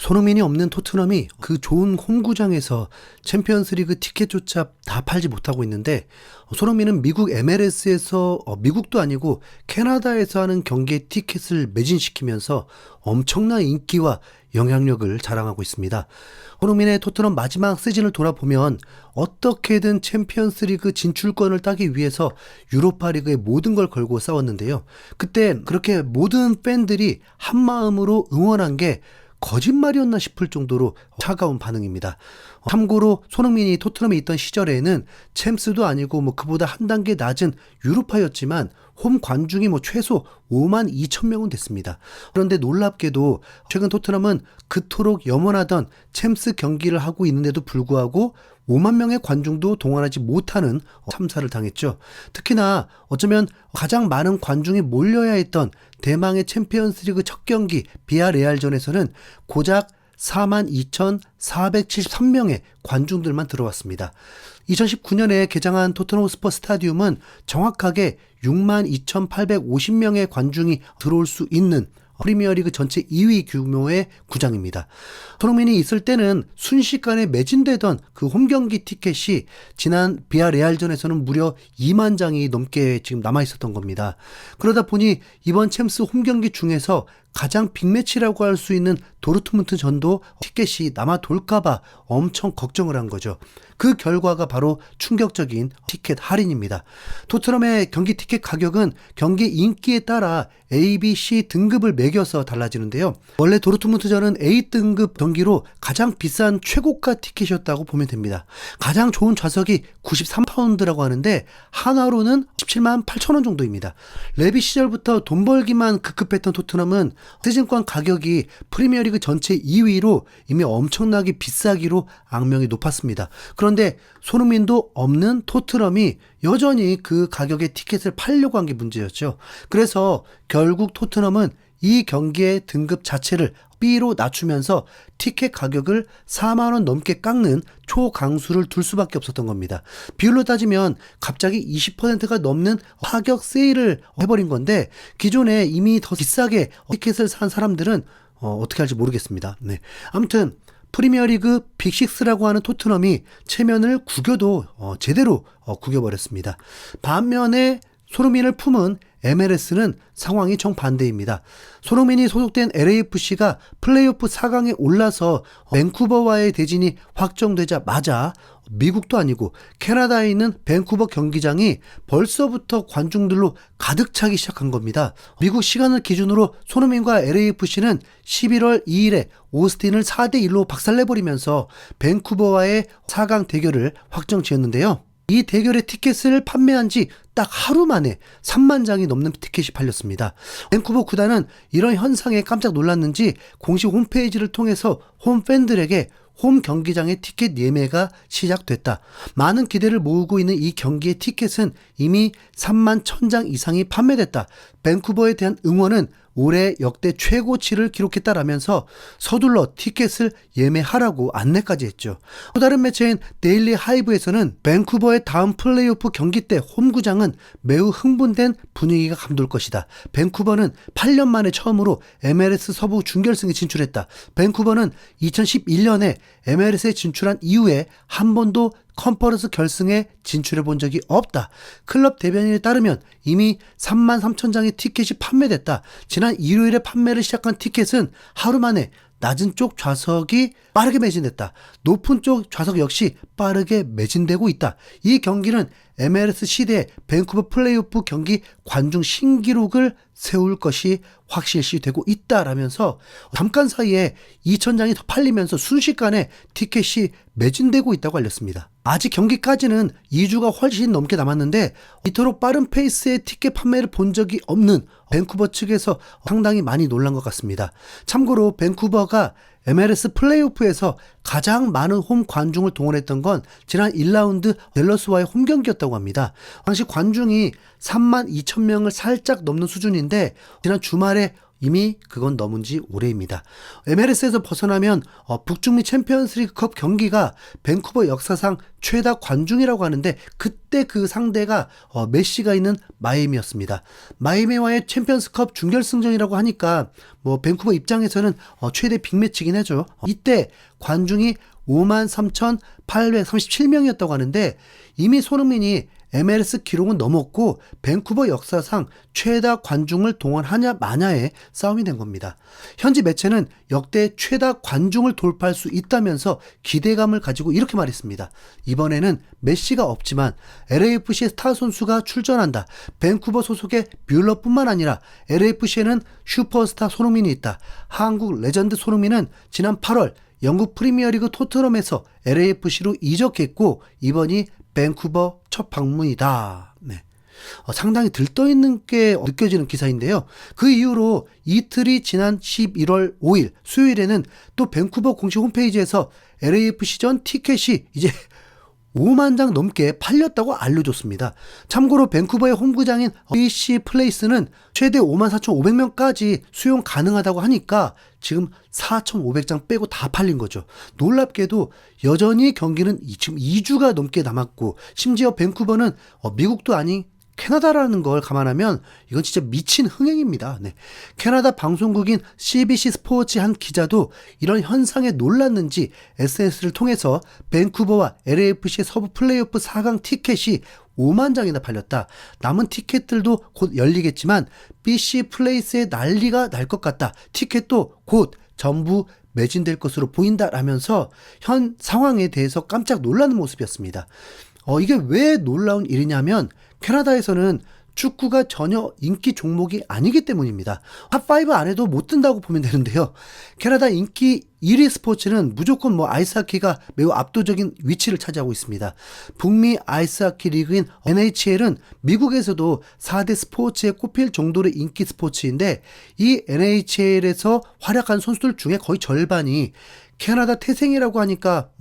손흥민이 없는 토트넘이 그 좋은 홈구장에서 챔피언스리그 티켓조차 다 팔지 못하고 있는데, 손흥민은 미국 MLS에서 미국도 아니고 캐나다에서 하는 경기의 티켓을 매진시키면서 엄청난 인기와 영향력을 자랑하고 있습니다. 손흥민의 토트넘 마지막 시즌을 돌아보면 어떻게든 챔피언스리그 진출권을 따기 위해서 유로파리그의 모든 걸 걸고 싸웠는데요. 그때 그렇게 모든 팬들이 한마음으로 응원한 게 거짓말이었나 싶을 정도로 차가운 반응입니다. 참고로 손흥민이 토트넘에 있던 시절에는 챔스도 아니고 그보다 한 단계 낮은 유로파였지만 홈 관중이 최소 5만 2천 명은 됐습니다. 그런데 놀랍게도 최근 토트넘은 그토록 염원하던 챔스 경기를 하고 있는데도 불구하고 5만 명의 관중도 동원하지 못하는 참사를 당했죠. 특히나 어쩌면 가장 많은 관중이 몰려야 했던 대망의 챔피언스리그 첫 경기 비아레알전에서는 고작 42,473명의 관중들만 들어왔습니다. 2019년에 개장한 토트넘 호스퍼 스타디움은 정확하게 62,850명의 관중이 들어올 수 있는 프리미어리그 전체 2위 규모의 구장입니다. 손흥민이 있을 때는 순식간에 매진되던 그 홈경기 티켓이 지난 비아레알전에서는 무려 2만 장이 넘게 지금 남아있었던 겁니다. 그러다 보니 이번 챔스 홈경기 중에서 가장 빅매치라고 할 수 있는 도르트문트 전도 티켓이 남아 돌까봐 엄청 걱정을 한 거죠. 그 결과가 바로 충격적인 티켓 할인입니다. 토트넘의 경기 티켓 가격은 경기 인기에 따라 A, B, C 등급을 매겨서 달라지는데요. 원래 도르트문트전은 A등급 경기로 가장 비싼 최고가 티켓이었다고 보면 됩니다. 가장 좋은 좌석이 93파운드라고 하는데 한화로는 17만 8천 원 정도입니다. 레비 시절부터 돈 벌기만 급급했던 토트넘은 시즌권 가격이 프리미어리그 전체 2위로 이미 엄청나게 비싸기로 악명이 높았습니다. 그런데 손흥민도 없는 토트넘이 여전히 그 가격의 티켓을 팔려고 한 게 문제였죠. 그래서 결국 토트넘은 이 경기의 등급 자체를 B로 낮추면서 티켓 가격을 4만 원 넘게 깎는 초강수를 둘 수밖에 없었던 겁니다. 비율로 따지면 갑자기 20%가 넘는 파격 세일을 해버린 건데, 기존에 이미 더 비싸게 티켓을 산 사람들은 어떻게 할지 모르겠습니다. 네. 아무튼 프리미어리그 빅6라고 하는 토트넘이 체면을 구겨도 제대로 구겨버렸습니다. 반면에 손흥민을 품은 MLS는 상황이 정반대입니다. 손흥민이 소속된 LAFC가 플레이오프 4강에 올라서 밴쿠버와의 대진이 확정되자마자 미국도 아니고 캐나다에 있는 밴쿠버 경기장이 벌써부터 관중들로 가득 차기 시작한 겁니다. 미국 시간을 기준으로 손흥민과 LAFC는 11월 2일에 오스틴을 4대1로 박살내버리면서 밴쿠버와의 4강 대결을 확정지었는데요. 이 대결의 티켓을 판매한 지 딱 하루 만에 3만 장이 넘는 티켓이 팔렸습니다. 밴쿠버 구단은 이런 현상에 깜짝 놀랐는지 공식 홈페이지를 통해서 홈팬들에게 홈 경기장의 티켓 예매가 시작됐다. 많은 기대를 모으고 있는 이 경기의 티켓은 이미 3만 1,000장 이상이 판매됐다. 밴쿠버에 대한 응원은 올해 역대 최고치를 기록했다라면서 서둘러 티켓을 예매하라고 안내까지 했죠. 또 다른 매체인 데일리 하이브에서는 밴쿠버의 다음 플레이오프 경기 때 홈구장은 매우 흥분된 분위기가 감돌 것이다. 밴쿠버는 8년 만에 처음으로 MLS 서부 준결승에 진출했다. 밴쿠버는 2011년에 MLS에 진출한 이후에 한 번도 컨퍼런스 결승에 진출해 본 적이 없다. 클럽 대변인에 따르면 이미 3만 3천 장의 티켓이 판매됐다. 지난 일요일에 판매를 시작한 티켓은 하루 만에 낮은 쪽 좌석이 빠르게 매진됐다. 높은 쪽 좌석 역시 빠르게 매진되고 있다. 이 경기는 MLS 시대의 밴쿠버 플레이오프 경기 관중 신기록을 세울 것이 확실시되고 있다라면서 잠깐 사이에 2,000장이 더 팔리면서 순식간에 티켓이 매진되고 있다고 알렸습니다. 아직 경기까지는 2주가 훨씬 넘게 남았는데 이토록 빠른 페이스의 티켓 판매를 본 적이 없는 밴쿠버 측에서 상당히 많이 놀란 것 같습니다. 참고로 밴쿠버가 MLS 플레이오프에서 가장 많은 홈 관중을 동원했던 건 지난 1라운드 댈러스와의 홈경기였다고 합니다. 당시 관중이 3만 2천 명을 살짝 넘는 수준인데 지난 주말에 이미 그건 넘은 지 오래입니다. MLS에서 벗어나면 북중미 챔피언스리그컵 경기가 밴쿠버 역사상 최다 관중이라고 하는데 그때 그 상대가 메시가 있는 마이애미였습니다. 마이애미와의 챔피언스컵 준결승전이라고 하니까 뭐 밴쿠버 입장에서는 최대 빅매치긴 하죠. 이때 관중이 53,837명이었다고 하는데 이미 손흥민이 MLS 기록은 넘었고 밴쿠버 역사상 최다 관중을 동원하냐 마냐의 싸움이 된 겁니다. 현지 매체는 역대 최다 관중을 돌파할 수 있다면서 기대감을 가지고 이렇게 말했습니다. 이번에는 메시가 없지만 LAFC 스타 선수가 출전한다. 밴쿠버 소속의 뮬러뿐만 아니라 LAFC에는 슈퍼스타 손흥민이 있다. 한국 레전드 손흥민은 지난 8월 영국 프리미어리그 토트넘에서 LAFC로 이적했고 이번이 밴쿠버 첫 방문이다. 네. 상당히 들떠있는 게 느껴지는 기사인데요. 그 이후로 이틀이 지난 11월 5일 수요일에는 또 밴쿠버 공식 홈페이지에서 LAFC전 티켓이 이제 5만 장 넘게 팔렸다고 알려줬습니다. 참고로 밴쿠버의 홈구장인 BC 플레이스는 최대 54,500명까지 수용 가능하다고 하니까 지금 4,500장 빼고 다 팔린 거죠. 놀랍게도 여전히 경기는 지금 2주가 넘게 남았고 심지어 밴쿠버는 미국도 아닌 캐나다라는 걸 감안하면 이건 진짜 미친 흥행입니다. 네. 캐나다 방송국인 CBC 스포츠 한 기자도 이런 현상에 놀랐는지 SNS를 통해서 밴쿠버와 LAFC의 서부 플레이오프 4강 티켓이 5만 장이나 팔렸다. 남은 티켓들도 곧 열리겠지만 BC 플레이스에 난리가 날 것 같다. 티켓도 곧 전부 매진될 것으로 보인다라면서 현 상황에 대해서 깜짝 놀라는 모습이었습니다. 이게 왜 놀라운 일이냐면 캐나다에서는 축구가 전혀 인기 종목이 아니기 때문입니다. 탑5 안에도 못 든다고 보면 되는데요. 캐나다 인기 1위 스포츠는 무조건 뭐 아이스하키가 매우 압도적인 위치를 차지하고 있습니다. 북미 아이스하키 리그인 NHL은 미국에서도 4대 스포츠에 꼽힐 정도의 인기 스포츠인데 이 NHL에서 활약한 선수들 중에 거의 절반이 캐나다 태생이라고 하니까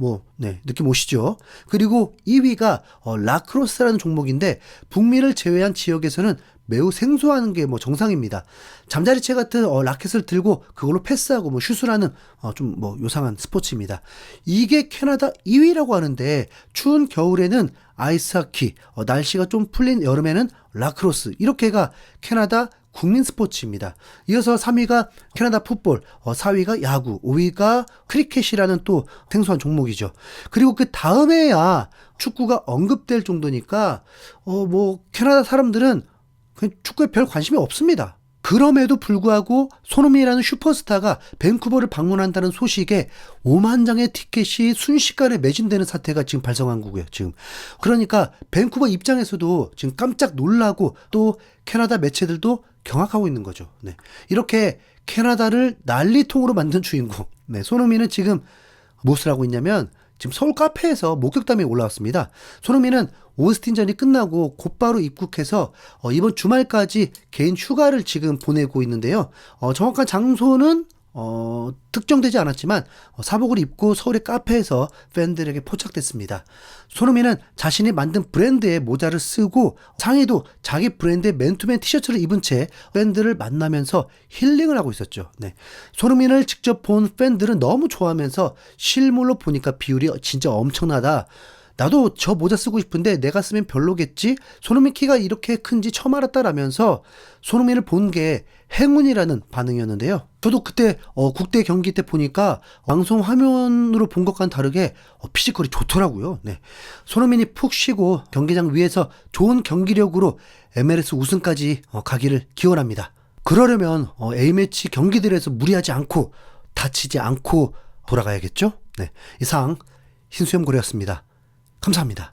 느낌 오시죠? 그리고 2위가 라크로스라는 종목인데 북미를 제외한 지역에서는 매우 생소한 게 정상입니다. 잠자리채 같은 라켓을 들고 그걸로 패스하고 슛을 하는 좀 요상한 스포츠입니다. 이게 캐나다 2위라고 하는데 추운 겨울에는 아이스하키, 날씨가 좀 풀린 여름에는 라크로스 이렇게가 캐나다 국민 스포츠입니다. 이어서 3위가 캐나다 풋볼, 4위가 야구, 5위가 크리켓이라는 또 생소한 종목이죠. 그리고 그 다음에야 축구가 언급될 정도니까 캐나다 사람들은 그냥 축구에 별 관심이 없습니다. 그럼에도 불구하고 손흥민이라는 슈퍼스타가 밴쿠버를 방문한다는 소식에 5만 장의 티켓이 순식간에 매진되는 사태가 지금 발생한 거고요. 지금 그러니까 밴쿠버 입장에서도 지금 깜짝 놀라고 또 캐나다 매체들도 경악하고 있는 거죠. 네. 이렇게 캐나다를 난리통으로 만든 주인공. 네. 손흥민은 지금 무엇을 하고 있냐면 지금 서울 카페에서 목격담이 올라왔습니다. 손흥민은 오스틴전이 끝나고 곧바로 입국해서 이번 주말까지 개인 휴가를 지금 보내고 있는데요. 정확한 장소는 특정되지 않았지만 사복을 입고 서울의 카페에서 팬들에게 포착됐습니다. 손흥민은 자신이 만든 브랜드의 모자를 쓰고 상의도 자기 브랜드의 맨투맨 티셔츠를 입은 채 팬들을 만나면서 힐링을 하고 있었죠. 네. 손흥민을 직접 본 팬들은 너무 좋아하면서 실물로 보니까 비율이 진짜 엄청나다. 나도 저 모자 쓰고 싶은데 내가 쓰면 별로겠지? 손흥민 키가 이렇게 큰지 처음 알았다라면서 손흥민을 본 게 행운이라는 반응이었는데요. 저도 그때 국대 경기 때 보니까 방송 화면으로 본 것과는 다르게 피지컬이 좋더라고요. 네. 손흥민이 푹 쉬고 경기장 위에서 좋은 경기력으로 MLS 우승까지 가기를 기원합니다. 그러려면 A매치 경기들에서 무리하지 않고 다치지 않고 돌아가야겠죠? 네. 이상 흰수염고래였습니다. 감사합니다.